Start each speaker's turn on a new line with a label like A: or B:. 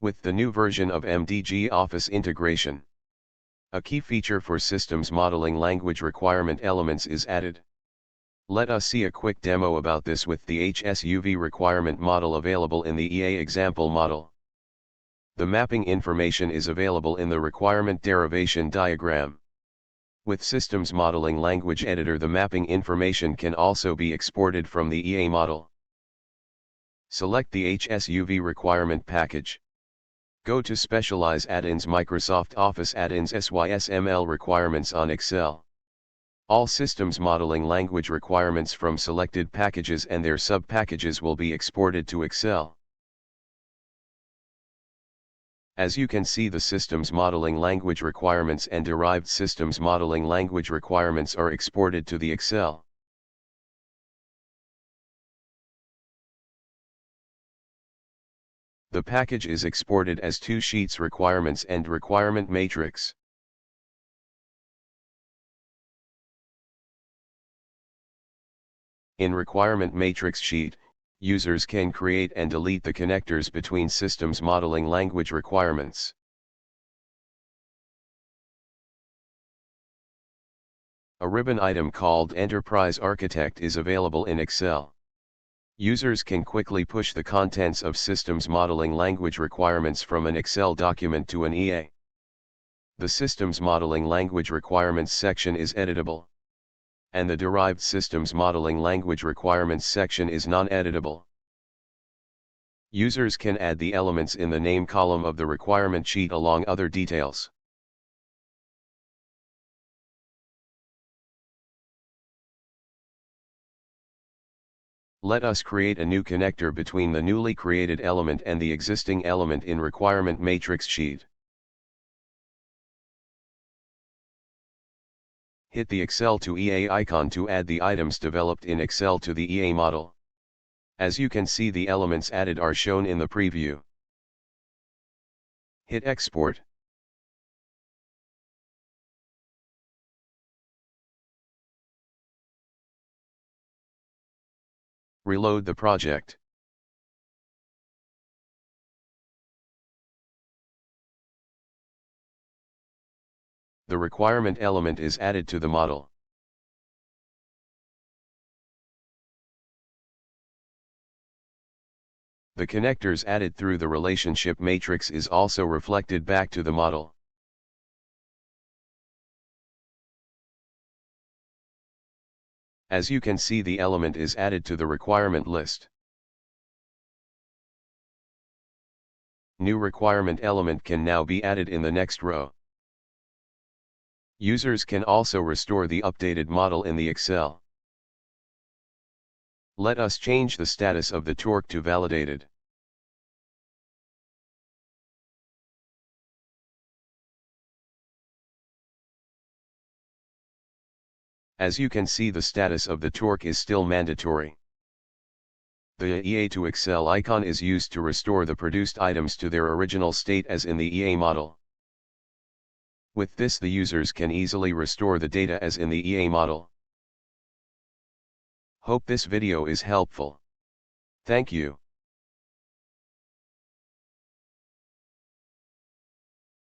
A: With the new version of MDG Office integration, a key feature for systems modeling language requirement elements is added. Let us see a quick demo about this with the HSUV requirement model available in the EA example model. The mapping information is available in the requirement derivation diagram. With Systems Modeling Language Editor, the mapping information can also be exported from the EA model. Select the HSUV requirement package. Go to Specialize Add-ins, Microsoft Office Add-ins, SysML Requirements on Excel. All systems modeling language requirements from selected packages and their sub-packages will be exported to Excel. As you can see, the systems modeling language requirements and derived systems modeling language requirements are exported to the Excel. The package is exported as two sheets: requirements and requirement matrix. In requirement matrix sheet, users can create and delete the connectors between systems modeling language requirements. A ribbon item called Enterprise Architect is available in Excel. Users can quickly push the contents of systems modeling language requirements from an Excel document to an EA. The systems modeling language requirements section is editable, and the derived systems modeling language requirements section is non-editable. Users can add the elements in the name column of the requirement sheet along other details. Let us create a new connector between the newly created element and the existing element in requirement matrix sheet. Hit the Excel to EA icon to add the items developed in Excel to the EA model. As you can see, the elements added are shown in the preview. Hit Export. Reload the project. The requirement element is added to the model. The connectors added through the relationship matrix is also reflected back to the model. As you can see, the element is added to the requirement list. New requirement element can now be added in the next row. Users can also restore the updated model in the Excel. Let us change the status of the torque to validated. As you can see, the status of the torque is still mandatory. The EA to Excel icon is used to restore the produced items to their original state as in the EA model. With this, the users can easily restore the data as in the EA model. Hope this video is helpful. Thank you.